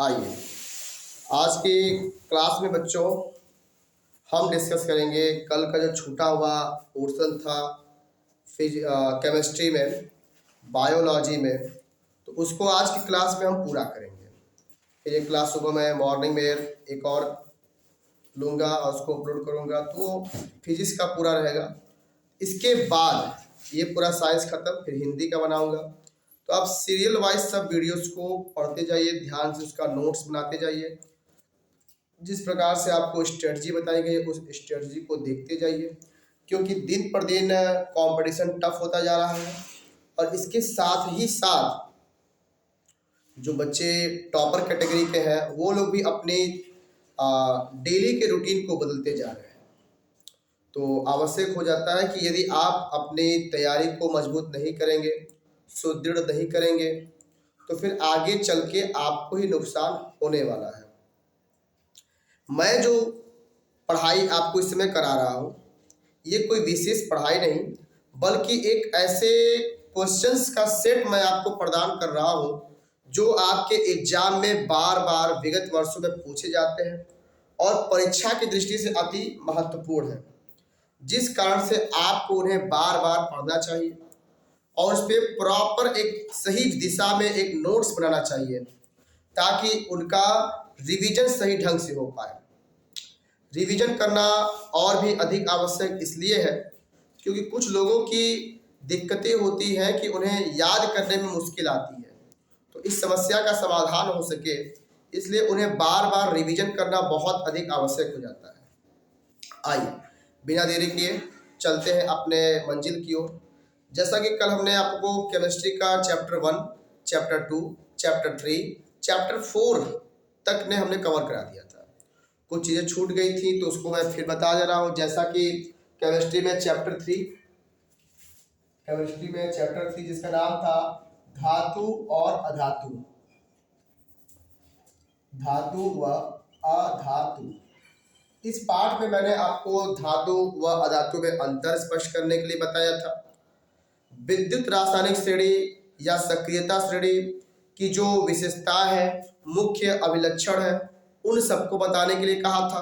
आइए आज की क्लास में बच्चों हम डिस्कस करेंगे कल का जो छूटा हुआ पोर्शन था केमिस्ट्री में, बायोलॉजी में, तो उसको आज की क्लास में हम पूरा करेंगे। फिर एक क्लास सुबह में मॉर्निंग में एक और लूँगा और उसको अपलोड करूँगा, तो फिजिक्स का पूरा रहेगा। इसके बाद ये पूरा साइंस ख़त्म, फिर हिंदी का बनाऊँगा। तो आप सीरियल वाइज सब वीडियोस को पढ़ते जाइए, ध्यान से उसका नोट्स बनाते जाइए। जिस प्रकार से आपको स्ट्रेटजी बताई गई उस स्ट्रेटजी को देखते जाइए, क्योंकि दिन पर दिन कंपटीशन टफ होता जा रहा है। और इसके साथ ही साथ जो बच्चे टॉपर कैटेगरी के हैं वो लोग भी अपने डेली के रूटीन को बदलते जा रहे हैं। तो आवश्यक हो जाता है कि यदि आप अपनी तैयारी को मजबूत नहीं करेंगे, सुदृढ़ नहीं करेंगे, तो फिर आगे चल के आपको ही नुकसान होने वाला है। मैं जो पढ़ाई आपको इस समय करा रहा हूँ ये कोई विशेष पढ़ाई नहीं, बल्कि एक ऐसे क्वेश्चंस का सेट मैं आपको प्रदान कर रहा हूँ जो आपके एग्जाम में बार बार विगत वर्षों में पूछे जाते हैं और परीक्षा की दृष्टि से अति महत्वपूर्ण है, जिस कारण से आपको उन्हें बार बार पढ़ना चाहिए और उस पर प्रॉपर एक सही दिशा में एक नोट्स बनाना चाहिए ताकि उनका रिवीजन सही ढंग से हो पाए। रिवीजन करना और भी अधिक आवश्यक इसलिए है क्योंकि कुछ लोगों की दिक्कतें होती हैं कि उन्हें याद करने में मुश्किल आती है। तो इस समस्या का समाधान हो सके इसलिए उन्हें बार बार रिवीजन करना बहुत अधिक आवश्यक हो जाता है। आइए बिना देरी किए चलते हैं अपने मंजिल की ओर। जैसा कि कल हमने आपको केमिस्ट्री का चैप्टर 1, चैप्टर 2, चैप्टर 3, चैप्टर 4 तक ने हमने कवर करा दिया था। कुछ चीज़ें छूट गई थी तो उसको मैं फिर बता दे रहा हूँ। जैसा कि केमिस्ट्री में चैप्टर 3 जिसका नाम था धातु और अधातु, धातु व अधातु। इस पाठ में मैंने आपको धातु व अधातु में अंतर स्पष्ट करने के लिए बताया था। विद्युत रासायनिक श्रेणी या सक्रियता श्रेणी की जो विशेषता है, मुख्य अभिलक्षण है, उन सबको बताने के लिए कहा था।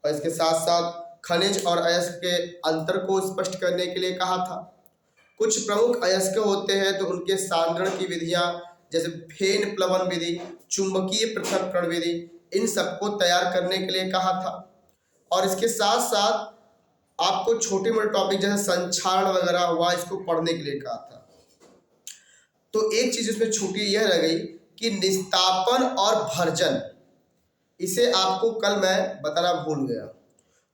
और इसके साथ साथ खनिज और अयस्क के अंतर को स्पष्ट करने के लिए कहा था। कुछ प्रमुख अयस्क होते हैं तो उनके सांद्रण की विधियां जैसे फेन प्लवन विधि, चुंबकीय पृथक्करण विधि, इन सबको तैयार करने के लिए कहा था। और इसके साथ साथ आपको छोटे मोटे टॉपिक जैसे संक्षारण वगैरह हुआ, इसको पढ़ने के लिए कहा था। तो एक चीज इसमें छूटी यह रह गई कि निस्तापन और भर्जन, इसे आपको कल मैं बताना भूल गया।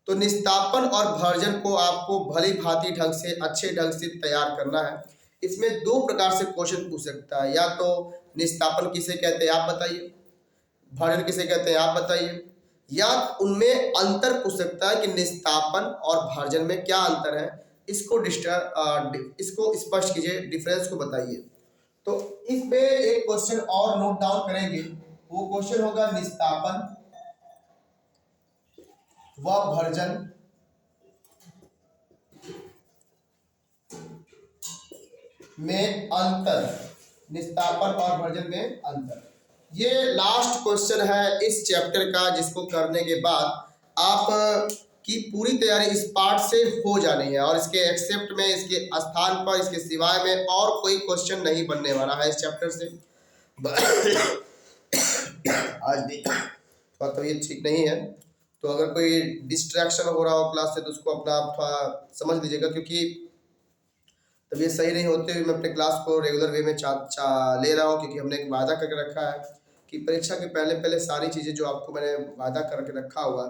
तो निस्तापन और भर्जन को आपको भली भांति ढंग से, अच्छे ढंग से तैयार करना है। इसमें दो प्रकार से क्वेश्चन पूछ सकता है, या तो निस्तापन किसे कहते हैं आप बताइए, भर्जन किसे कहते हैं आप बताइए, या उनमें अंतर पूछ सकता है कि निस्तापन और भर्जन में क्या अंतर है, इसको स्पष्ट कीजिए, डिफरेंस को बताइए। तो इसमें एक क्वेश्चन और नोट डाउन करेंगे, वो क्वेश्चन होगा निस्तापन व भर्जन में अंतर, निस्तापन और भर्जन में अंतर। ये लास्ट क्वेश्चन है इस चैप्टर का, जिसको करने के बाद आप की पूरी तैयारी इस पार्ट से हो जानी है और इसके एक्सेप्ट में, इसके स्थान पर, इसके सिवाय में और कोई क्वेश्चन नहीं बनने वाला है इस चैप्टर से। आज भी थोड़ा तबीयत ठीक नहीं है, तो अगर कोई डिस्ट्रैक्शन हो रहा हो क्लास से तो उसको अपना आप थोड़ा समझ लीजिएगा, क्योंकि तबीयत सही नहीं होते हुए मैं अपने क्लास को रेगुलर वे में ले रहा हूँ, क्योंकि हमने एक वादा करके रखा है कि परीक्षा के पहले सारी चीज़ें जो आपको मैंने वादा करके रखा हुआ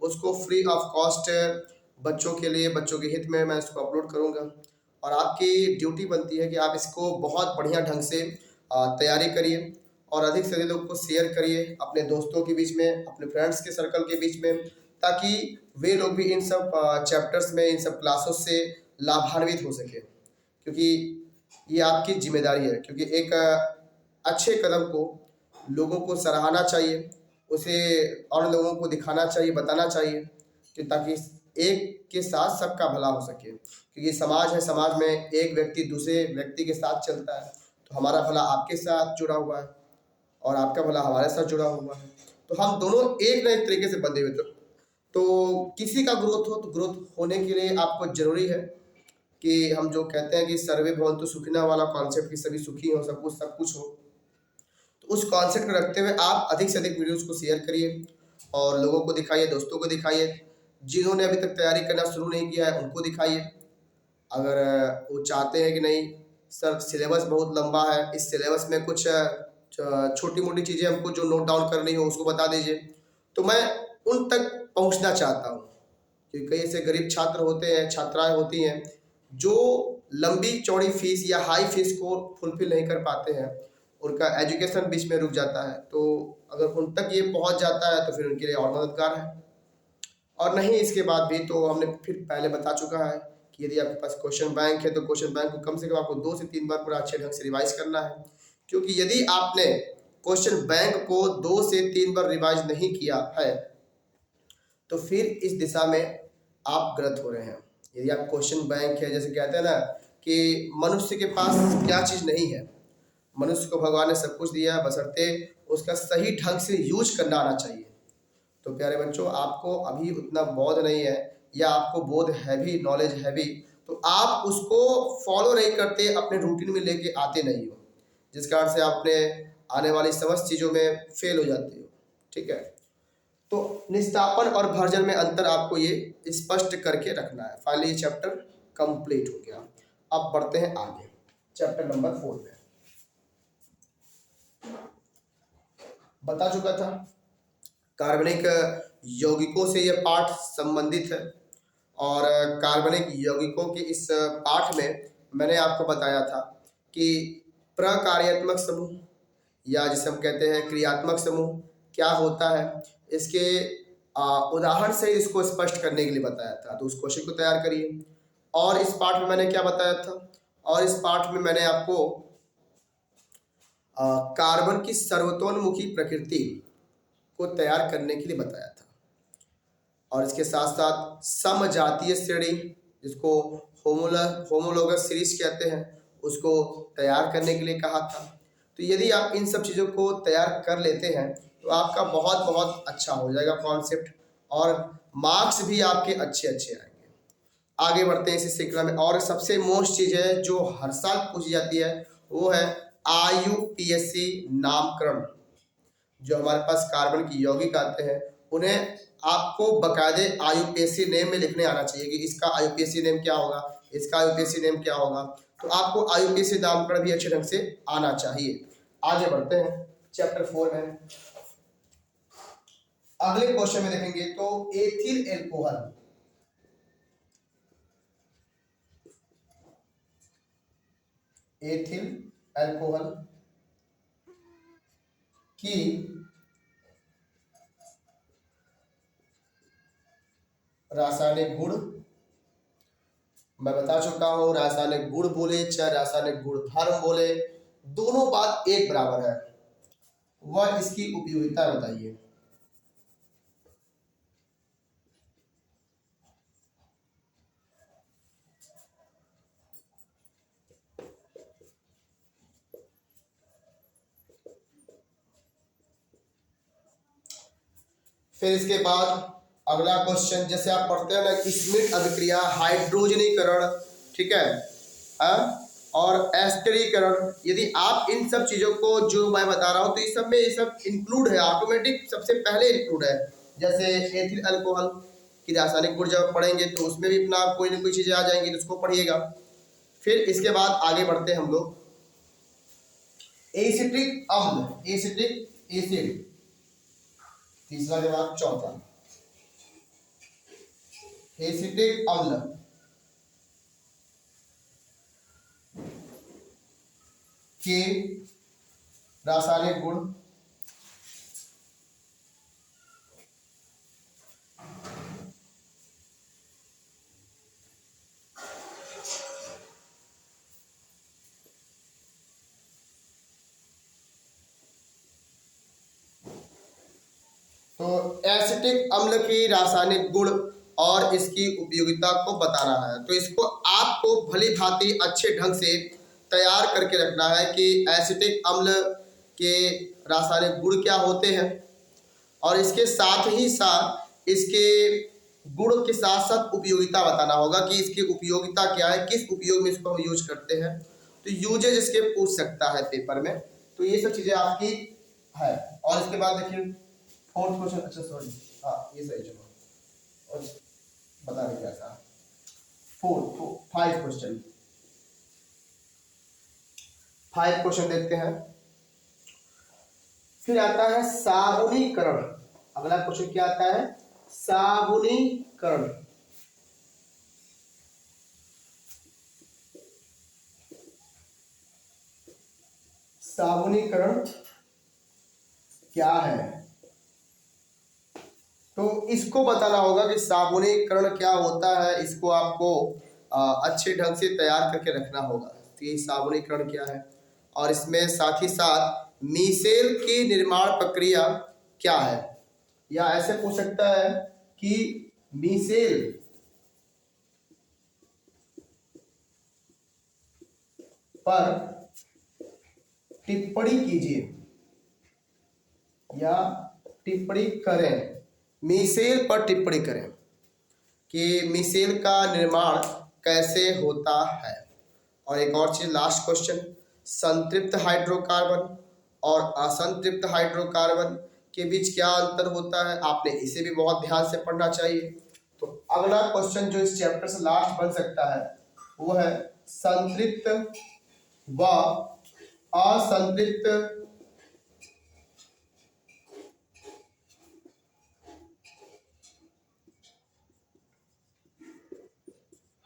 उसको फ्री ऑफ कॉस्ट बच्चों के लिए, बच्चों के हित में मैं इसको अपलोड करूँगा। और आपकी ड्यूटी बनती है कि आप इसको बहुत बढ़िया ढंग से तैयारी करिए और अधिक से अधिक लोग को शेयर करिए अपने दोस्तों के बीच में, अपने फ्रेंड्स के सर्कल के बीच में, ताकि वे लोग भी इन सब चैप्टर्स में, इन सब क्लासों से लाभान्वित हो सके, क्योंकि ये आपकी जिम्मेदारी है। क्योंकि एक अच्छे कदम को लोगों को सराहना चाहिए, उसे और लोगों को दिखाना चाहिए, बताना चाहिए, कि ताकि एक के साथ सबका भला हो सके। क्योंकि समाज है, समाज में एक व्यक्ति दूसरे व्यक्ति के साथ चलता है, तो हमारा भला आपके साथ जुड़ा हुआ है और आपका भला हमारे साथ जुड़ा हुआ है, तो हम दोनों एक ना एक तरीके से बंधे हुए। तो किसी का ग्रोथ हो तो ग्रोथ होने के लिए आपको जरूरी है कि हम जो कहते हैं कि सर्वे भवन्तु सुखिनः वाला कॉन्सेप्ट, कि सभी सुखी हो, सब कुछ हो, तो उस कॉन्सेप्ट को रखते हुए आप अधिक से अधिक वीडियोस को शेयर करिए और लोगों को दिखाइए, दोस्तों को दिखाइए। जिन्होंने अभी तक तैयारी करना शुरू नहीं किया है उनको दिखाइए। अगर वो चाहते हैं कि नहीं सर सिलेबस बहुत लंबा है, इस सिलेबस में कुछ छोटी मोटी चीज़ें हमको जो नोट डाउन करनी हो उसको बता दीजिए, तो मैं उन तक पहुंचना चाहता हूं। क्योंकि कई ऐसे गरीब छात्र होते हैं, छात्राएं होती हैं जो लंबी चौड़ी फीस या हाई फीस को फुलफिल नहीं कर पाते हैं, उनका एजुकेशन बीच में रुक जाता है। तो अगर उन तक ये पहुंच जाता है तो फिर उनके लिए और मददगार है। और नहीं इसके बाद भी तो हमने फिर पहले बता चुका है कि यदि आपके पास क्वेश्चन बैंक है तो क्वेश्चन बैंक को कम से कम आपको 2 से 3 बार पूरा अच्छे ढंग से रिवाइज करना है। क्योंकि यदि आपने क्वेश्चन बैंक को 2 से 3 बार रिवाइज नहीं किया है तो फिर इस दिशा में आप गलत हो रहे हैं। यदि आप क्वेश्चन बैंक है, जैसे कहते हैं ना कि मनुष्य के पास क्या चीज़ नहीं है, मनुष्य को भगवान ने सब कुछ दिया है, बशर्ते उसका सही ढंग से यूज करना आना चाहिए। तो प्यारे बच्चों, आपको अभी उतना बोध नहीं है या आपको बोध है भी, नॉलेज है भी, तो आप उसको फॉलो नहीं करते, अपने रूटीन में लेके आते नहीं हो, जिस कारण से आपने आने वाली समस्त चीज़ों में फेल हो जाते हो। ठीक है, तो निस्तापन और भर्जन में अंतर आपको ये स्पष्ट करके रखना है। फाइनली ये चैप्टर कंप्लीट हो गया। अब बढ़ते हैं आगे चैप्टर नंबर 4 में। बता चुका था कार्बनिक यौगिकों से यह पाठ संबंधित है, और कार्बनिक यौगिकों के इस पाठ में मैंने आपको बताया था कि प्रकार्यात्मक समूह या जिसे हम कहते हैं क्रियात्मक समूह क्या होता है, इसके उदाहरण से इसको स्पष्ट करने के लिए बताया था। तो उस क्वेश्चन को तैयार करिए। और इस पाठ में मैंने क्या बताया था, और इस पाठ में मैंने आपको कार्बन की सर्वतोन्मुखी प्रकृति को तैयार करने के लिए बताया था, और इसके साथ साथ समजातीय श्रेणी जिसको होमोलोगस सीरीज कहते हैं उसको तैयार करने के लिए कहा था। तो यदि आप इन सब चीज़ों को तैयार कर लेते हैं तो आपका बहुत बहुत अच्छा हो जाएगा कॉन्सेप्ट, और मार्क्स भी आपके अच्छे अच्छे आएंगे। आगे बढ़ते हैं इसी श्रृंखला में। और सबसे मोस्ट चीज़ है जो हर साल पूछी जाती है वो है IUPAC नामकरण। जो हमारे पास कार्बन की यौगिक आते हैं उन्हें आपको बकायदे IUPAC नेम में लिखने आना चाहिए कि इसका IUPAC नेम क्या होगा, इसका IUPAC नेम क्या होगा। तो आपको IUPAC नामकरण भी अच्छे ढंग से आना चाहिए। आगे बढ़ते हैं चैप्टर 4 में। अगले क्वेश्चन में देखेंगे तो एथिल एल्कोहल, एथिल अल्कोहल की रासायनिक गुण। मैं बता चुका हूं रासायनिक गुण बोले चाहे रासायनिक गुणधर्म बोले, दोनों बात एक बराबर है। वह इसकी उपयोगिता बताइए। फिर इसके बाद अगला क्वेश्चन, जैसे आप पढ़ते हैं ना स्मिथ अभिक्रिया, हाइड्रोजनीकरण, ठीक है, और एस्टरीकरण। यदि आप इन सब चीज़ों को जो मैं बता रहा हूँ तो इस सब में ये सब इंक्लूड है, ऑटोमेटिक सबसे पहले इंक्लूड है। जैसे एथिल अल्कोहल की रासायनिक गुण जब पढ़ेंगे तो उसमें भी अपना कोई ना कोई चीज़ें आ जाएंगी तो उसको पढ़िएगा। फिर इसके बाद आगे बढ़ते हैं हम लोग एसिटिक अम्ल, एसिटिक एसिड, तीसरा के बाद चौथा एसिटिक अम्ल के रासायनिक गुण। तो एसिटिक अम्ल की रासायनिक गुण और इसकी उपयोगिता को बता रहा है। तो इसको आपको भली भांति अच्छे ढंग से तैयार करके रखना है कि एसिटिक अम्ल के रासायनिक गुण क्या होते हैं, और इसके साथ ही साथ इसके गुण के साथ साथ उपयोगिता बताना होगा कि इसकी उपयोगिता क्या है, किस उपयोग में इसको हम यूज करते हैं। तो यूजेज इसके पूछ सकता है पेपर में। तो ये सब चीजें आपकी है। और इसके बाद देखिए फोर्थ क्वेश्चन, अच्छा सॉरी, हाँ ये सही जवाब, और बता रहे क्या था। फाइव क्वेश्चन देखते हैं। फिर आता है साबुनीकरण। अगला क्वेश्चन क्या आता है, साबुनीकरण। साबुनीकरण क्या है, तो इसको बताना होगा कि साबुनीकरण क्या होता है। इसको आपको अच्छे ढंग से तैयार करके रखना होगा कि साबुनीकरण क्या है, और इसमें साथ ही साथ मीसेल की निर्माण प्रक्रिया क्या है। या ऐसे पूछ सकता है कि मीसेल पर टिप्पणी कीजिए या टिप्पणी करें। मीसेल पर टिप्पणी करें कि मीसेल का निर्माण कैसे होता है। और एक और चीज, लास्ट क्वेश्चन, संतृप्त हाइड्रोकार्बन और असंतृप्त हाइड्रोकार्बन के बीच क्या अंतर होता है, आपने इसे भी बहुत ध्यान से पढ़ना चाहिए। तो अगला क्वेश्चन जो इस चैप्टर से लास्ट बन सकता है वो है संतृप्त व असंतृप्त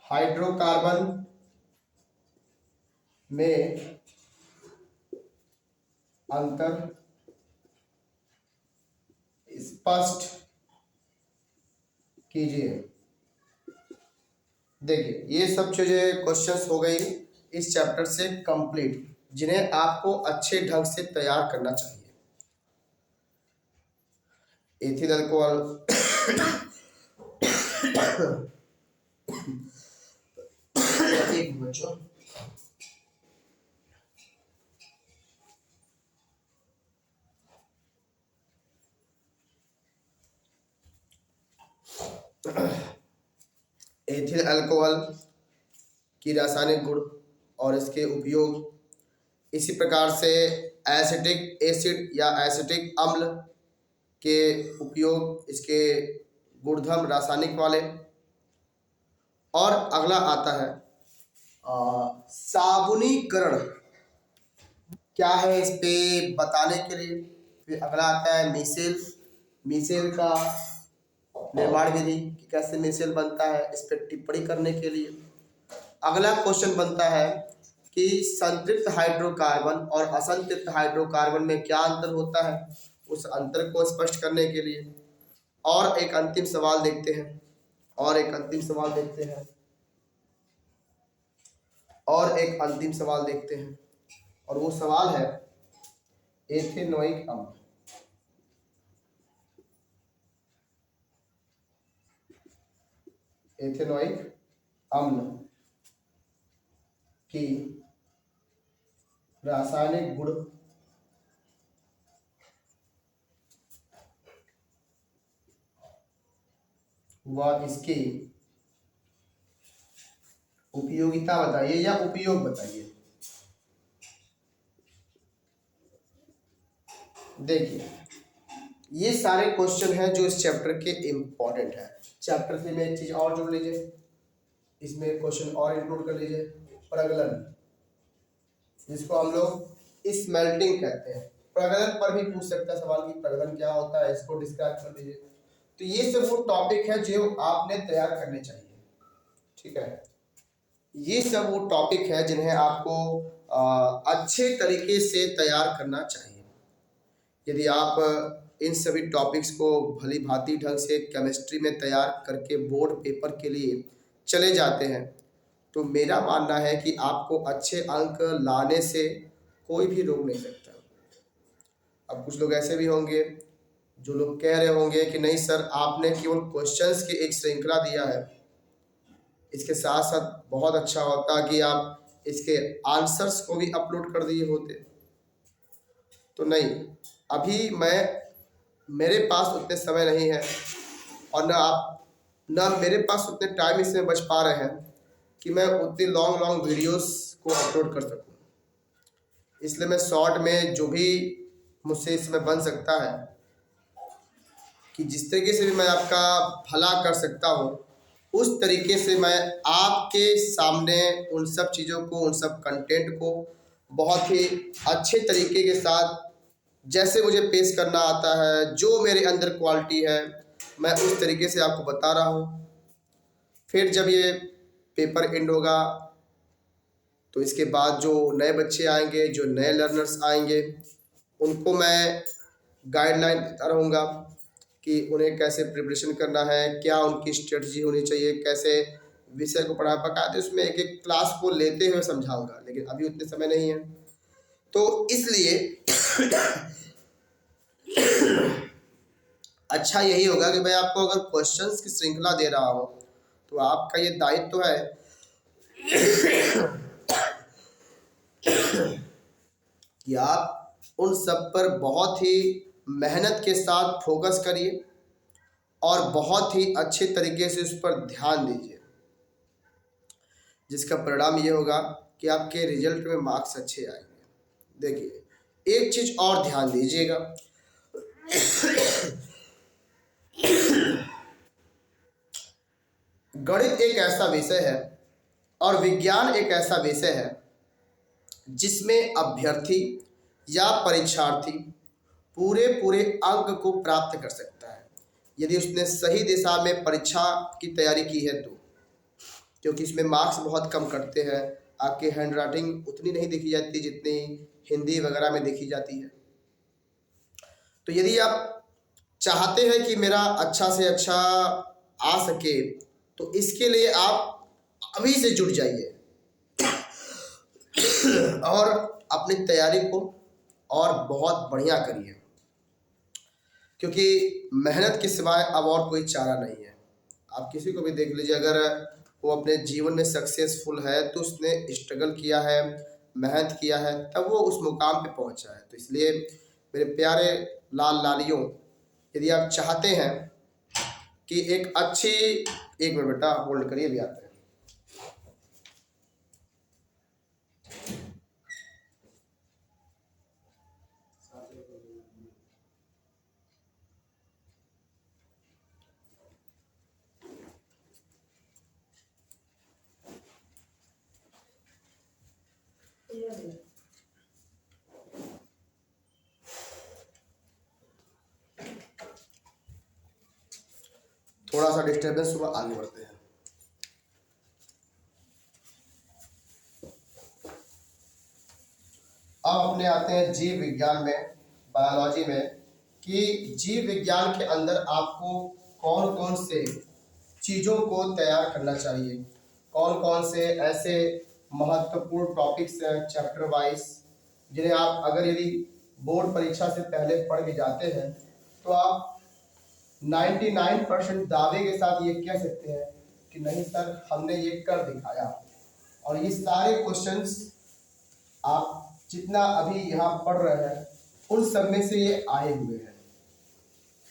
हाइड्रोकार्बन में अंतर स्पष्ट कीजिए। देखिए ये सब चीजें क्वेश्चंस हो गई इस चैप्टर से कंप्लीट, जिन्हें आपको अच्छे ढंग से तैयार करना चाहिए। एथिल अल्कोहल एक बच्चों, एथिल अल्कोहल की रासायनिक गुण और इसके उपयोग, इसी प्रकार से एसिटिक एसिड या एसिटिक अम्ल के उपयोग, इसके गुणधर्म रासायनिक वाले। और अगला आता है साबुनीकरण क्या है, इस पे बताने के लिए। फिर अगला आता है मीसेल का निर्माण विधि कि कैसे मीसेल बनता है, इस पर टिप्पणी करने के लिए। अगला क्वेश्चन बनता है कि संतृप्त हाइड्रोकार्बन और असंतृप्त हाइड्रोकार्बन में क्या अंतर होता है, उस अंतर को स्पष्ट करने के लिए। और एक अंतिम सवाल देखते हैं, और एक अंतिम सवाल देखते हैं, और एक अंतिम सवाल देखते हैं, और वो सवाल है एथेनोइक अम्ल। एथेनोइक अम्ल की रासायनिक गुण व इसकी उपयोगिता बताइए या उपयोग बताइए। देखिए ये सारे क्वेश्चन हैं जो इस चैप्टर के इम्पोर्टेंट है। चैप्टर से में एक चीज और जोड़ लीजिए, इसमें क्वेश्चन और इंक्लूड कर लीजिए, प्रगलन, जिसको हम लोग स्मेल्टिंग कहते हैं। प्रगलन पर भी पूछ सकता है सवाल कि प्रगलन क्या होता है, इसको डिस्क्राइब कर दीजिए। तो ये सब वो टॉपिक है जो आपने तैयार करने चाहिए, ठीक है। ये सब वो टॉपिक है जिन्हें आपको अच्छे तरीके से तैयार करना चाहिए। यदि आप इन सभी टॉपिक्स को भली भांति ढंग से केमिस्ट्री में तैयार करके बोर्ड पेपर के लिए चले जाते हैं तो मेरा मानना है कि आपको अच्छे अंक लाने से कोई भी रोक नहीं सकता। अब कुछ लोग ऐसे भी होंगे जो लोग कह रहे होंगे कि नहीं सर, आपने केवल क्वेश्चंस की एक श्रृंखला दिया है, इसके साथ साथ बहुत अच्छा होता कि आप इसके आंसर्स को भी अपलोड कर दिए होते। तो नहीं, अभी मेरे पास उतने समय नहीं है, और ना मेरे पास उतने टाइम इसमें बच पा रहे हैं कि मैं उतनी लॉन्ग लॉन्ग वीडियोस को अपलोड कर सकूं। इसलिए मैं शॉर्ट में जो भी मुझसे इसमें बन सकता है, कि जिस तरीके से भी मैं आपका भला कर सकता हूँ, उस तरीके से मैं आपके सामने उन सब चीज़ों को, उन सब कंटेंट को बहुत ही अच्छे तरीके के साथ, जैसे मुझे पेश करना आता है, जो मेरे अंदर क्वालिटी है, मैं उस तरीके से आपको बता रहा हूँ। फिर जब ये पेपर एंड होगा तो इसके बाद जो नए बच्चे आएंगे, जो नए लर्नर्स आएंगे, उनको मैं गाइडलाइन देता रहूँगा कि उन्हें कैसे प्रिपरेशन करना है, क्या उनकी स्ट्रेटजी होनी चाहिए, कैसे विषय को पढ़ा पकाते, उसमें एक एक क्लास को लेते हुए समझाऊंगा, लेकिन अभी उतने समय नहीं है। तो इसलिए अच्छा यही होगा कि मैं आपको अगर क्वेश्चंस की श्रृंखला दे रहा हूँ तो आपका ये दायित्व है कि आप उन सब पर बहुत ही मेहनत के साथ फोकस करिए और बहुत ही अच्छे तरीके से उस पर ध्यान दीजिए, जिसका परिणाम ये होगा कि आपके रिजल्ट में मार्क्स अच्छे आएंगे। देखिए, एक चीज और ध्यान दीजिएगा, गणित एक ऐसा विषय है और विज्ञान एक ऐसा विषय है जिसमें अभ्यर्थी या परीक्षार्थी पूरे पूरे अंक को प्राप्त कर सकता है यदि उसने सही दिशा में परीक्षा की तैयारी की है तो, क्योंकि इसमें मार्क्स बहुत कम कटते हैं। आपकी हैंड राइटिंग उतनी नहीं देखी जाती जितनी हिंदी वगैरह में देखी जाती है। तो यदि आप चाहते हैं कि मेरा अच्छा से अच्छा आ सके, तो इसके लिए आप अभी से जुट जाइए और अपनी तैयारी को और बहुत बढ़िया करिए, क्योंकि मेहनत के सिवाय अब और कोई चारा नहीं है। आप किसी को भी देख लीजिए, अगर वो अपने जीवन में सक्सेसफुल है तो उसने स्ट्रगल किया है, मेहनत किया है, तब वो उस मुकाम पे पहुंचा है। तो इसलिए मेरे प्यारे लाल लालियों, यदि आप चाहते हैं कि एक अच्छी, एक मिनट बेटा होल्ड करिए, भी आते हैं। थोड़ा सा डिस्टर्बेंस हुआ, आगे बढ़ते हैं। अब अपने आते हैं जीव विज्ञान में, बायोलॉजी में, कि जीव विज्ञान के अंदर आपको कौन कौन से चीज़ों को तैयार करना चाहिए, कौन कौन से ऐसे महत्वपूर्ण टॉपिक्स हैं चैप्टर वाइज, जिन्हें आप अगर यदि बोर्ड परीक्षा से पहले पढ़ के जाते हैं तो आप 99% दावे के साथ ये कह सकते हैं कि नहीं सर, हमने ये कर दिखाया। और ये सारे क्वेश्चंस आप जितना अभी यहाँ पढ़ रहे हैं उन सब में से ये आए हुए हैं।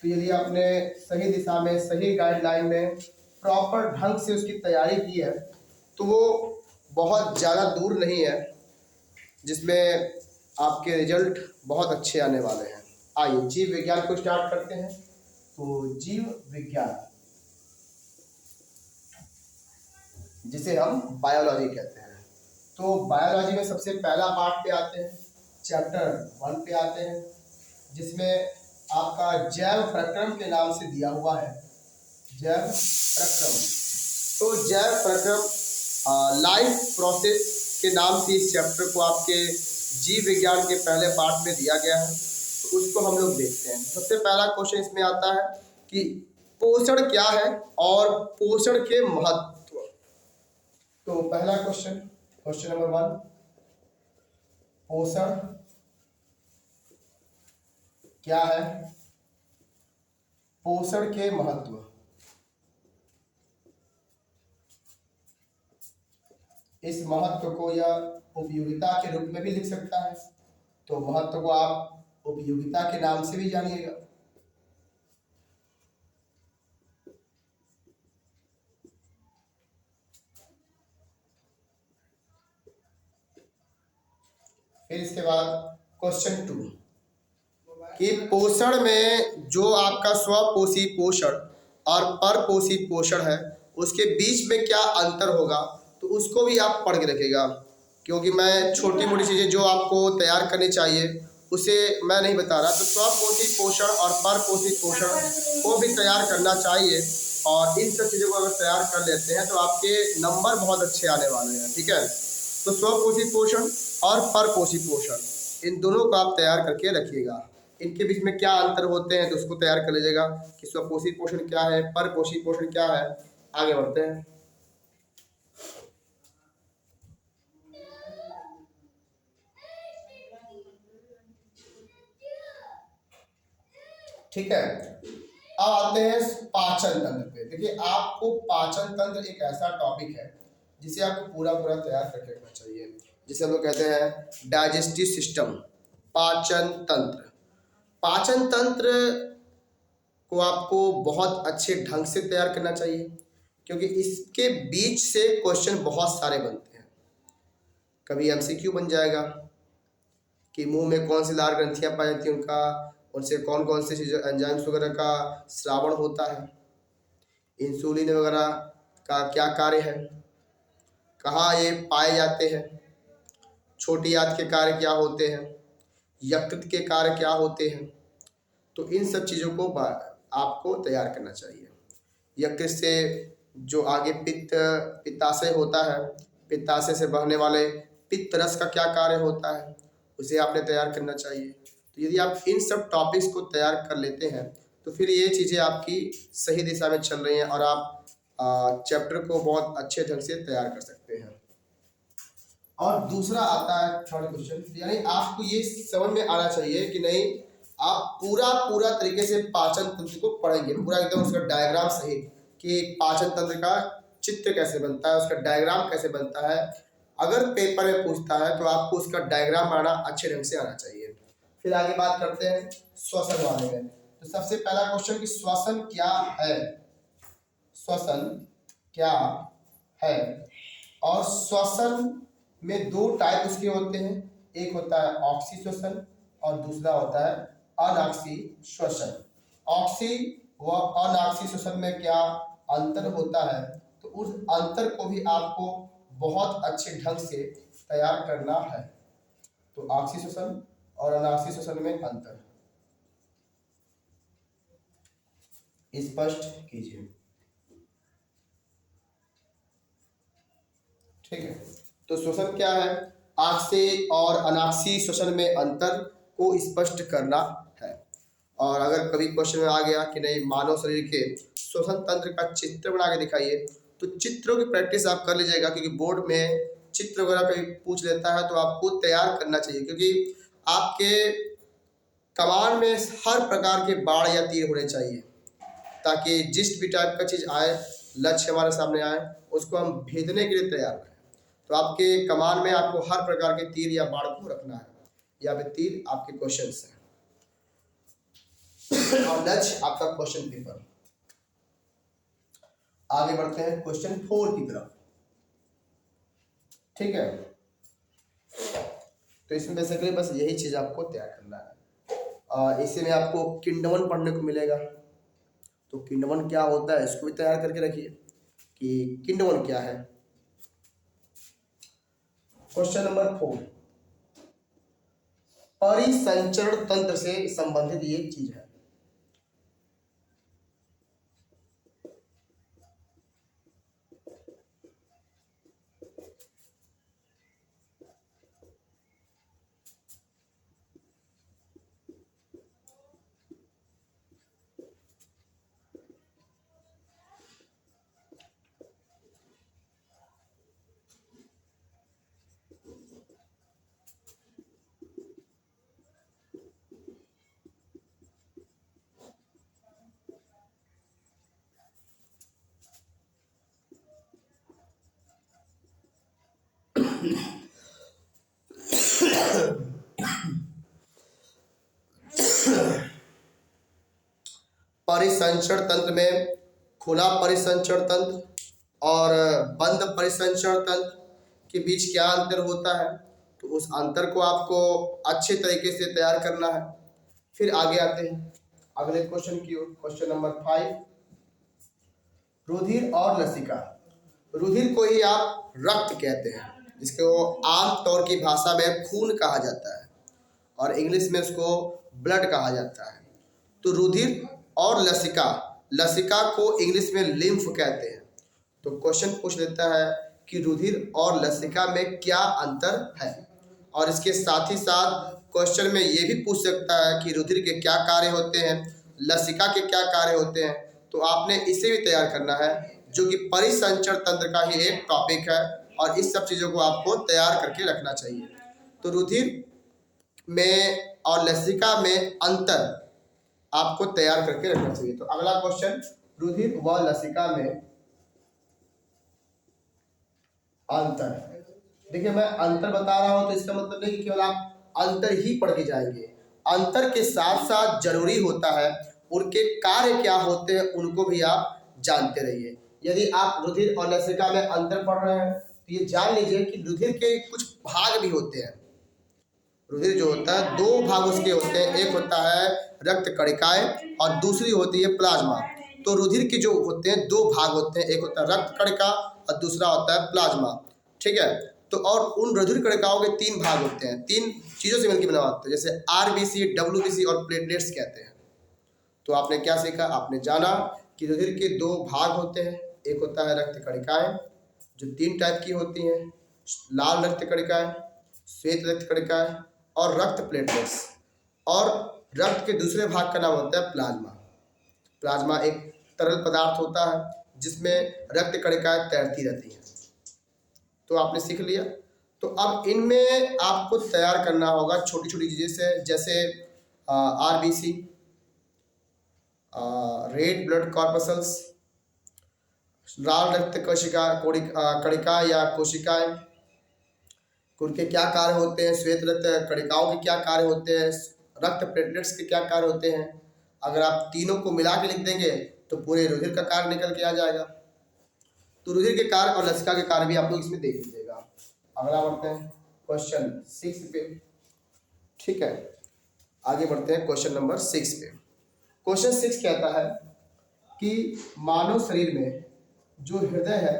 तो यदि आपने सही दिशा में, सही गाइडलाइन में प्रॉपर ढंग से उसकी तैयारी की है तो वो बहुत ज़्यादा दूर नहीं है जिसमें आपके रिजल्ट बहुत अच्छे आने वाले हैं। आइए जीव विज्ञान को स्टार्ट करते हैं। तो जीव विज्ञान, जिसे हम बायोलॉजी कहते हैं, तो बायोलॉजी में सबसे पहला पार्ट पे आते हैं, चैप्टर 1 पे आते हैं, जिसमें आपका जैव प्रक्रम के नाम से दिया हुआ है, जैव प्रक्रम। तो जैव प्रक्रम लाइफ प्रोसेस के नाम से इस चैप्टर को आपके जीव विज्ञान के पहले पार्ट में दिया गया है। तो उसको हम लोग देखते हैं। सबसे पहला क्वेश्चन इसमें आता है कि पोषण क्या है और पोषण के महत्व। तो पहला क्वेश्चन, क्वेश्चन नंबर 1, पोषण क्या है, पोषण के महत्व। इस महत्व को या उपयोगिता के रूप में भी लिख सकता है। तो महत्व को आप उपयोगिता के नाम से भी जानिएगा। फिर इसके बाद क्वेश्चन 2 कि पोषण में जो आपका स्वपोषी पोषण और परपोषी पोषण है उसके बीच में क्या अंतर होगा, तो उसको भी आप पढ़ के रखिएगा। क्योंकि मैं छोटी मोटी चीज़ें जो आपको तैयार करनी चाहिए उसे मैं नहीं बता रहा, तो स्वपोषी पोषण और परपोषी पोषण को भी तैयार करना चाहिए। और इन सब चीज़ों को अगर तैयार कर लेते हैं तो आपके नंबर बहुत अच्छे आने वाले हैं। ठीक है, तो स्वपोषी पोषण और परपोषी पोषण इन दोनों को आप तैयार करके रखिएगा। इनके बीच में क्या अंतर होते हैं तो उसको तैयार कर लीजिएगा कि स्वपोषी पोषण क्या है, परपोषी पोषण क्या है। आगे बढ़ते हैं। ठीक है, अब आते हैं पाचन तंत्र पे। देखिए, आपको पाचन तंत्र एक ऐसा टॉपिक है जिसे आपको पूरा पूरा तैयार करके रखना चाहिए, जिसे हम लोग कहते हैं डाइजेस्टिव सिस्टम। पाचन तंत्र, पाचन तंत्र को आपको बहुत अच्छे ढंग से तैयार करना चाहिए, क्योंकि इसके बीच से क्वेश्चन बहुत सारे बनते हैं। कभी एमसीक्यू बन जाएगा कि मुंह में कौन सी लाल ग्रंथियां पाई जाती हैं, उनसे कौन कौन सी चीज़ें एंजाइम्स वगैरह का स्रावण होता है, इंसुलिन वगैरह का क्या कार्य है, कहाँ ये पाए जाते हैं, छोटी आंत के कार्य क्या होते हैं, यकृत के कार्य क्या होते हैं। तो इन सब चीज़ों को आपको तैयार करना चाहिए। यकृत से जो आगे पित्ताशय होता है, पित्ताशय से बहने वाले पित्त रस का क्या कार्य होता है, उसे आपने तैयार करना चाहिए। तो यदि आप इन सब टॉपिक्स को तैयार कर लेते हैं तो फिर ये चीज़ें आपकी सही दिशा में चल रही हैं और आप चैप्टर को बहुत अच्छे ढंग से तैयार कर सकते हैं। और दूसरा आता है थर्ड क्वेश्चन, यानी आपको ये समझ में आना चाहिए कि नहीं, आप पूरा पूरा तरीके से पाचन तंत्र को पढ़ेंगे, पूरा एकदम उसका डायग्राम सहित कि पाचन तंत्र का चित्र कैसे बनता है, उसका डायग्राम कैसे बनता है। अगर पेपर में पूछता है तो आपको उसका डायग्राम बनाना अच्छे ढंग से आना चाहिए। फिर आगे बात करते हैं श्वसन वाले में। तो सबसे पहला क्वेश्चन कि श्वसन क्या है, श्वसन क्या है। और श्वसन में दो टाइप उसके होते हैं, एक होता है ऑक्सी श्वसन और दूसरा होता है अनाक्सी श्वसन। ऑक्सी व अनाक्सी श्वसन में क्या अंतर होता है, तो उस अंतर को भी आपको बहुत अच्छे ढंग से तैयार करना है। तो ऑक्सी श्वसन और अनाक्सी श्वसन में अंतर स्पष्ट कीजिए। ठीक है, तो श्वसन क्या है, आक्सी और अनाक्सी श्वसन में अंतर को स्पष्ट करना है। और अगर कभी क्वेश्चन में आ गया कि नहीं मानव शरीर के श्वसन तंत्र का चित्र बना के दिखाइए, तो चित्रों की प्रैक्टिस आप कर लीजिएगा, क्योंकि बोर्ड में चित्र वगैरह कभी पूछ लेता है तो आपको तैयार करना चाहिए। क्योंकि आपके कमान में हर प्रकार के बाण या तीर होने चाहिए, ताकि जिस भी टाइप का चीज़ आए, लक्ष्य हमारे सामने आए, उसको हम भेदने के लिए तैयार रहें। तो आपके कमान में आपको हर प्रकार के तीर या बाण को रखना है, या फिर तीर आपके क्वेश्चंस हैं और लक्ष्य आपका क्वेश्चन पेपर। आगे बढ़ते हैं क्वेश्चन 4 की तरफ। ठीक है, तो इसमें बेसिकली बस यही चीज आपको तैयार करना है। इसी में आपको किंडवन पढ़ने को मिलेगा, तो किंडवन क्या होता है इसको भी तैयार करके रखिए कि किंडवन क्या है। क्वेश्चन नंबर 4, परिसंचरण तंत्र से संबंधित ये चीज है। परिसंचरण तंत्र में खुला परिसंचरण तंत्र और बंद परिसंचरण तंत्र के बीच क्या अंतर होता है, तो उस अंतर को आपको अच्छे तरीके से तैयार करना है। फिर आगे आते हैं अगले क्वेश्चन की ओर। क्वेश्चन नंबर 5, रुधिर और लसिका। रुधिर को ही आप रक्त कहते हैं, जिसको आम तौर की भाषा में खून कहा जाता है और इंग्लिश में उसको ब्लड कहा जाता है। तो रुधिर और लसिका, लसिका को इंग्लिश में लिम्फ कहते हैं। तो क्वेश्चन पूछ लेता है कि रुधिर और लसिका में क्या अंतर है, और इसके साथ ही साथ क्वेश्चन में ये भी पूछ सकता है कि रुधिर के क्या कार्य होते हैं, लसिका के क्या कार्य होते हैं। तो आपने इसे भी तैयार करना है, जो कि परिसंचरण तंत्र का ही एक टॉपिक है, और इस सब चीज़ों को आपको तैयार करके रखना चाहिए। तो रुधिर में और लसिका में अंतर आपको तैयार करके रखना चाहिए। तो अगला क्वेश्चन, रुधिर व लसिका में अंतर। देखिए मैं अंतर बता रहा हूं तो इसका मतलब नहीं कि केवल आप अंतर ही पढ़ के जाएंगे, अंतर के साथ साथ जरूरी होता है उनके कार्य क्या होते हैं उनको भी आप जानते रहिए। यदि आप रुधिर और लसिका में अंतर पढ़ रहे हैं तो ये जान लीजिए कि रुधिर के कुछ भाग भी होते हैं। रुधिर जो होता है दो भाग उसके होते हैं, एक होता है रक्त कणिकाएं और दूसरी होती है प्लाज्मा। तो रुधिर के जो होते हैं दो भाग होते हैं, एक होता है रक्त कणिका और दूसरा होता है प्लाज्मा। ठीक है, तो और उन रुधिर कणिकाओं के तीन भाग होते हैं, तीन चीज़ों से मिलकर बना होता है, जैसे आरबीसी, डब्ल्यूबीसी और प्लेटलेट्स कहते हैं। तो आपने क्या सीखा, आपने जाना कि रुधिर के दो भाग होते हैं, एक होता है रक्त कणिकाएं जो तीन टाइप की होती हैं, लाल रक्त कणिकाएं, श्वेत रक्त कणिकाएं और रक्त प्लेटलेट्स। और रक्त के दूसरे भाग का नाम होता है प्लाज्मा। प्लाज्मा एक तरल पदार्थ होता है जिसमें रक्त कणिकाएं तैरती रहती हैं। तो आपने सीख लिया। तो अब इनमें आपको तैयार करना होगा छोटी छोटी चीज़ें से, जैसे आरबीसी, रेड ब्लड कॉर्पसल्स, लाल रक्त कोशिका कणिका या कोशिकाएं, उनके क्या कार्य होते हैं, श्वेत रक्त कणिकाओं के क्या कार्य होते हैं, रक्त प्लेटलेट्स के क्या कार्य होते हैं। अगर आप तीनों को मिला के लिख देंगे तो पूरे रुधिर का कार्य निकल के आ जाएगा। तो रुधिर के कार्य और लसिका के कार्य भी आप लोग इसमें देख लीजिएगा। अगला बढ़ते हैं क्वेश्चन 6 पे। ठीक है, आगे बढ़ते हैं क्वेश्चन नंबर 6 पे। क्वेश्चन 6 कहता है कि मानव शरीर में जो हृदय है,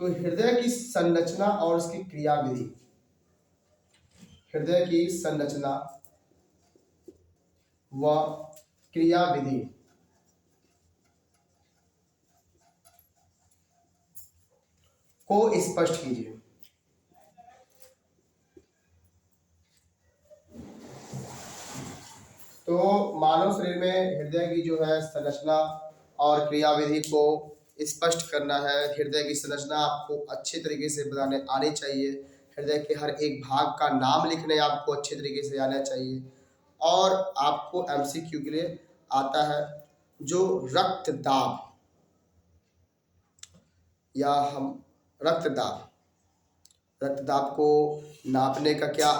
तो हृदय की संरचना और उसकी क्रियाविधि, हृदय की संरचना व क्रियाविधि को स्पष्ट कीजिए। तो मानव शरीर में हृदय की जो है संरचना और क्रियाविधि को स्पष्ट करना है। हृदय की संरचना आपको अच्छे तरीके से बताने आनी चाहिए, हृदय के हर एक भाग का नाम लिखने आपको अच्छे तरीके से आना चाहिए। और आपको एमसीक्यू के लिए आता है जो रक्तदाब या हम रक्तदाब, रक्तदाब को नापने का क्या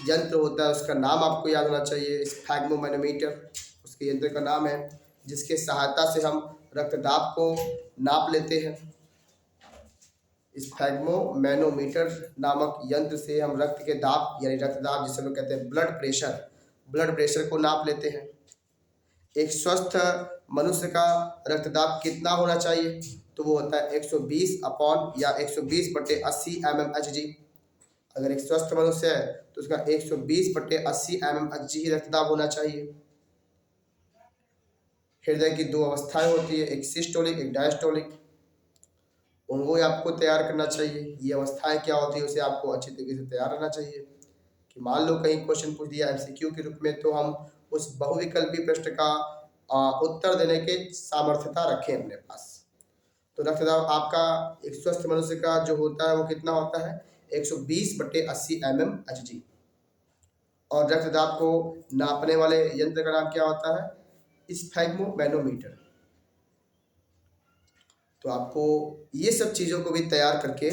यंत्र होता है उसका नाम आपको याद होना चाहिए। स्फैग्मोमैनोमीटर उसके यंत्र का नाम है, जिसके सहायता से हम रक्तदाब को नाप लेते हैं। स्फैग्मोमैनोमीटर नामक यंत्र से हम रक्त के दाब यानी रक्तदाब, जिसे लोग कहते हैं ब्लड प्रेशर को नाप लेते हैं। एक स्वस्थ मनुष्य का रक्तदाब कितना होना चाहिए, तो वो होता है 120 अपॉन या 120/80 mmHg। अगर एक स्वस्थ मनुष्य है तो उसका 120/80 mmHg ही रक्तदाब होना चाहिए। हृदय की दो अवस्थाएं होती है, एक सिस्टोलिक एक डायस्टोलिक, उनको आपको तैयार करना चाहिए। ये अवस्थाएं क्या होती है उसे आपको अच्छी तरीके से तैयार रहना चाहिए कि मान लो कहीं क्वेश्चन पूछ दिया एमसीक्यू के रूप में, तो हम उस बहुविकल्पी प्रश्न का उत्तर देने के सामर्थ्यता रखें अपने पास। तो रक्तदाब आपका एक स्वस्थ मनुष्य का जो होता है वो कितना होता है, 120/80 mmHg। और रक्तदाब को नापने वाले यंत्र का नाम क्या होता है, स्फैग्मोमैनोमीटर। तो आपको ये सब चीज़ों को भी तैयार करके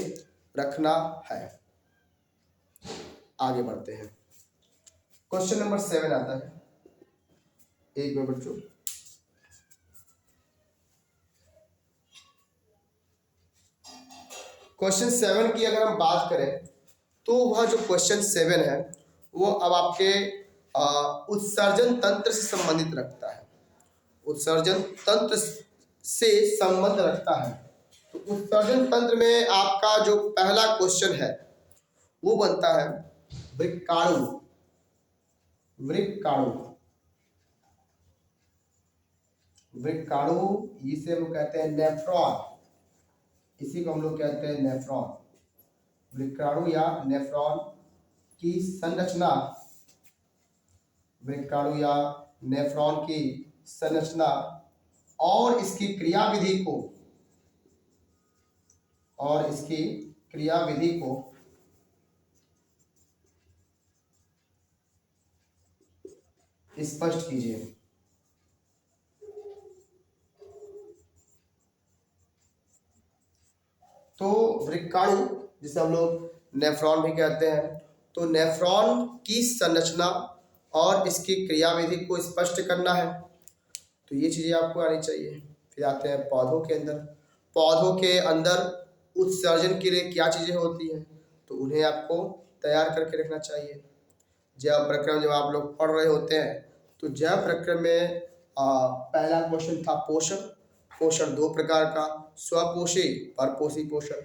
रखना है। आगे बढ़ते हैं, क्वेश्चन नंबर 7 आता है। एक मिनट बच्चों, क्वेश्चन 7 की अगर हम बात करें तो वह जो क्वेश्चन 7 है वो अब आपके उत्सर्जन तंत्र से संबंधित रखता है, उत्सर्जन तंत्र से संबंध रखता है। तो उत्सर्जन तंत्र में आपका जो पहला क्वेश्चन है वो बनता है वृक्काणु। वृक्काणु, वृक्काणु इसे हम लोग कहते हैं नेफ्रॉन, इसी को हम लोग कहते हैं नेफ्रॉन। वृक्काणु या नेफ्रॉन की संरचना, वृक्काणु या नेफ्रॉन की संरचना और इसकी क्रियाविधि को, और इसकी क्रियाविधि को स्पष्ट कीजिए। तो वृक्काणु जिसे हम लोग नेफ्रॉन भी कहते हैं, तो नेफ्रॉन की संरचना और इसकी क्रियाविधि को स्पष्ट करना है, तो ये चीज़ें आपको आनी चाहिए। फिर आते हैं पौधों के अंदर। पौधों के अंदर उत्सर्जन के लिए क्या चीज़ें होती हैं, तो उन्हें आपको तैयार करके रखना चाहिए। जैव प्रक्रम जब आप लोग पढ़ रहे होते हैं तो जैव प्रक्रम में पहला क्वेश्चन था पोषण। पोषण दो प्रकार का, स्वपोषी, परपोषी पोषण।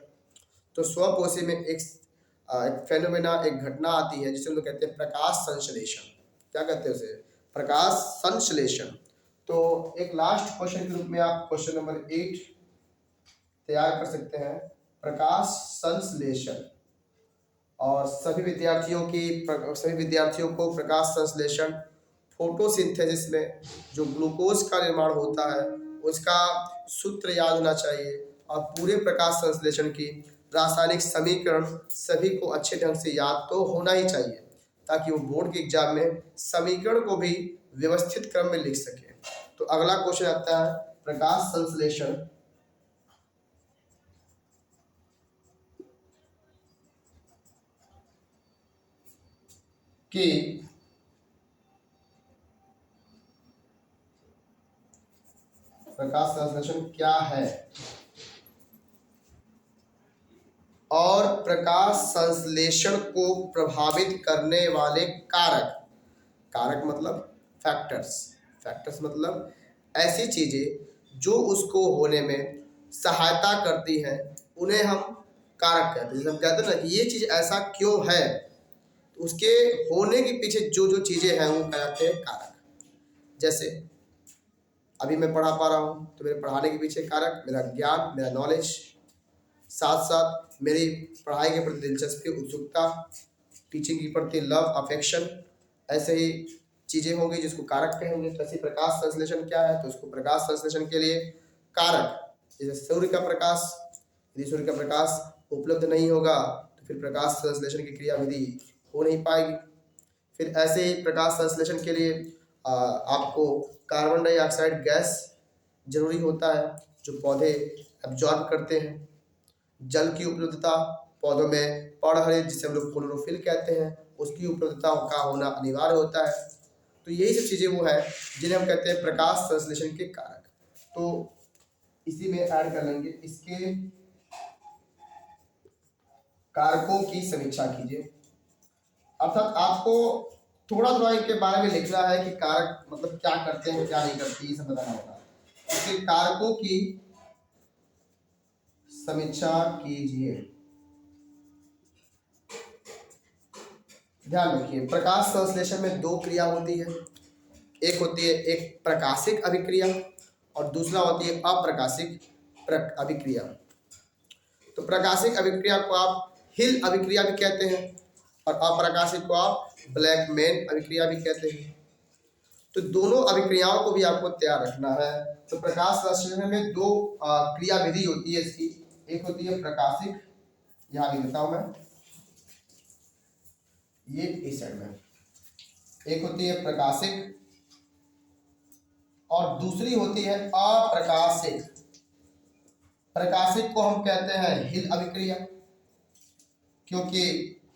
तो स्वपोषी में एक फेनोमेना, एक घटना आती है जिसे हम लोग कहते हैं प्रकाश संश्लेषण। क्या कहते हैं उसे? प्रकाश संश्लेषण। तो एक लास्ट क्वेश्चन के रूप में आप क्वेश्चन नंबर 8 तैयार कर सकते हैं, प्रकाश संश्लेषण। और सभी विद्यार्थियों को प्रकाश संश्लेषण, फोटोसिंथेसिस में जो ग्लूकोज का निर्माण होता है उसका सूत्र याद होना चाहिए, और पूरे प्रकाश संश्लेषण की रासायनिक समीकरण सभी को अच्छे ढंग से याद तो होना ही चाहिए, ताकि वो बोर्ड के एग्जाम में समीकरण को भी व्यवस्थित क्रम में लिख सके। तो अगला क्वेश्चन आता है प्रकाश संश्लेषण कि प्रकाश संश्लेषण क्या है और प्रकाश संश्लेषण को प्रभावित करने वाले कारक। कारक मतलब फैक्टर्स, फैक्टर्स मतलब ऐसी चीजें जो उसको होने में सहायता करती हैं, उन्हें हम कारक कहते हैं। जैसे हम कहते हैं ना कि ये चीज ऐसा क्यों है, तो उसके होने के पीछे जो जो चीजें हैं वो कहते हैं कारक। जैसे अभी मैं पढ़ा पा रहा हूँ तो मेरे पढ़ाने के पीछे कारक मेरा ज्ञान, मेरा नॉलेज, साथ साथ मेरी पढ़ाई के प्रति दिलचस्पी, उत्सुकता, टीचिंग के प्रति लव, अफेक्शन, ऐसे ही चीज़ें होंगी जिसको कारक कहेंगे। तो ऐसे प्रकाश संश्लेषण क्या है, तो उसको प्रकाश संश्लेषण के लिए कारक, जैसे सूर्य का प्रकाश, यदि सूर्य का प्रकाश उपलब्ध नहीं होगा तो फिर प्रकाश संश्लेषण की क्रियाविधि हो नहीं पाएगी। फिर ऐसे ही प्रकाश संश्लेषण के लिए आपको कार्बन डाइऑक्साइड गैस जरूरी होता है जो पौधे एब्जॉर्ब करते हैं। जल की उपलब्धता पौधों में पौधहरित, जिसे हम लोग क्लोरोफिल कहते हैं, उसकी उपलब्धता का होना अनिवार्य होता है। तो यही सब चीज़ें वो है जिन्हें हम कहते हैं प्रकाश संश्लेषण के कारक। तो इसी में ऐड कर लेंगे, इसके कारकों की समीक्षा कीजिए। अर्थात आपको थोड़ा थोड़ा इनके बारे में लिखना है कि कारक मतलब क्या करते हैं, क्या नहीं करते, ये सब बताना होगा। इसके कारकों की समीक्षा कीजिए। ध्यान रखिए, प्रकाश संश्लेषण में दो क्रिया होती है। एक होती है एक प्रकाशिक अभिक्रिया और दूसरा होती है अप्रकाशिक अभिक्रिया। तो प्रकाशिक अभिक्रिया को आप हिल अभिक्रिया भी कहते हैं और अप्रकाशिक को आप ब्लैकमैन अभिक्रिया भी कहते हैं। तो दोनों अभिक्रियाओं को भी आपको तैयार रखना है। तो प्रकाश संश्लेषण में दो क्रिया विधि होती है इसकी। एक होती है प्रकाशिक, यहाँ लिख देता हूं मैं, ये इस साइड में। एक होती है प्रकाशिक और दूसरी होती है अप्रकाशिक। प्रकाशिक को हम कहते हैं हिल अभिक्रिया, क्योंकि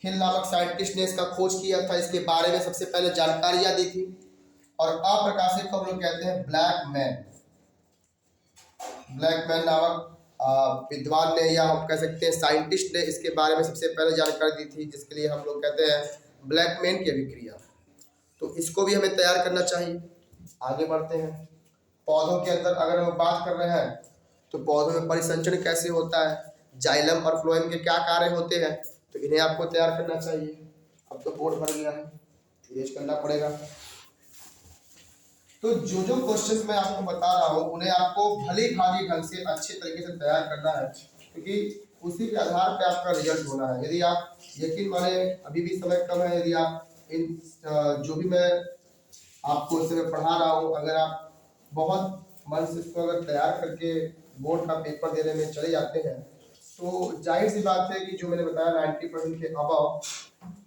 हिल नामक साइंटिस्ट ने इसका खोज किया था, इसके बारे में सबसे पहले जानकारियां दी थी। और अप्रकाशिक को हम लोग कहते हैं ब्लैकमैन। ब्लैकमैन नामक विद्वान ने या हम कह सकते हैं साइंटिस्ट ने इसके बारे में सबसे पहले जानकारी दी थी, जिसके लिए हम लोग कहते हैं ब्लैकमैन की अभिक्रिया। तो इसको भी हमें तैयार करना चाहिए। आगे बढ़ते हैं। पौधों के अंदर अगर हम बात कर रहे हैं तो पौधों में परिसंचरण कैसे होता है, जाइलम और फ्लोएम के क्या कार्य होते हैं, तो इन्हें आपको तैयार करना चाहिए। अब तो बोर्ड भर गया है, इरेज करना पड़ेगा। तो जो जो क्वेश्चंस मैं आपको बता रहा हूँ उन्हें आपको भली भांति ढंग से अच्छे तरीके से तैयार करना है, क्योंकि उसी के आधार पे आपका रिजल्ट होना है। यदि आप यकीन माने अभी भी समय कम है, यदि आप इन जो भी मैं आपको इस समय पढ़ा रहा हूँ, अगर आप बहुत मन से इसको अगर तैयार करके बोर्ड का पेपर देने में चले जाते हैं तो जाहिर सी बात है कि जो मैंने बताया 90% के अबव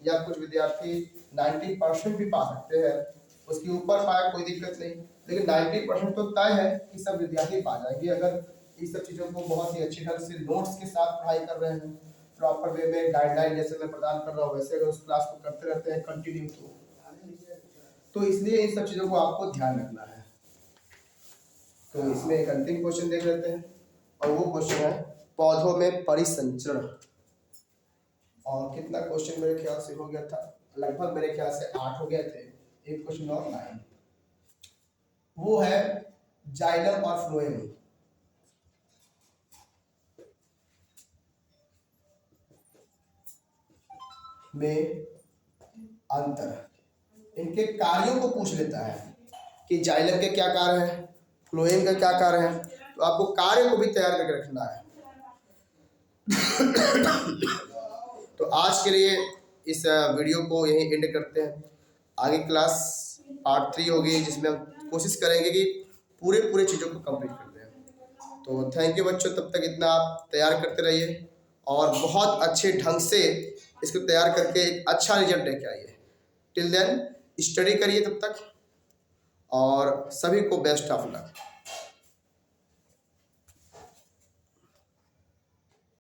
या कुछ विद्यार्थी 90% भी पा सकते हैं, उसके ऊपर पाए कोई दिक्कत नहीं, लेकिन 90% तो तय है कि सब विद्यार्थी पा जाएंगे अगर इस सब चीज़ों को बहुत ही अच्छी ढंग से नोट्स के साथ पढ़ाई कर रहे हैं, प्रॉपर वे में गाइडलाइन जैसे मैं प्रदान कर रहा हूँ वैसे अगर उस क्लास को करते रहते हैं कंटिन्यू, तो इसलिए इन सब चीज़ों को आपको ध्यान रखना है। तो इसमें एक अंतिम क्वेश्चन देख लेते हैं, और वो क्वेश्चन है पौधों में परिसंचरण। और कितना क्वेश्चन मेरे ख्याल से हो गया था, लगभग मेरे ख्याल से 8 हो गए थे, एक क्वेश्चन और लाइन, वो है जाइलम और फ्लोएम में अंतर, इनके कार्यों को पूछ लेता है कि जाइलम के क्या कार्य है, फ्लोएम का क्या कार्य है, तो आपको कार्य को भी तैयार करके रखना है। तो आज के लिए इस वीडियो को यहीं एंड करते हैं। आगे क्लास पार्ट 3 होगी जिसमें हम कोशिश करेंगे कि पूरे चीज़ों को कंप्लीट कर दें। तो थैंक यू बच्चों, तब तक इतना आप तैयार करते रहिए और बहुत अच्छे ढंग से इसको तैयार करके एक अच्छा रिजल्ट लेके आइए। टिल देन स्टडी करिए तब तक, और सभी को बेस्ट ऑफ लक।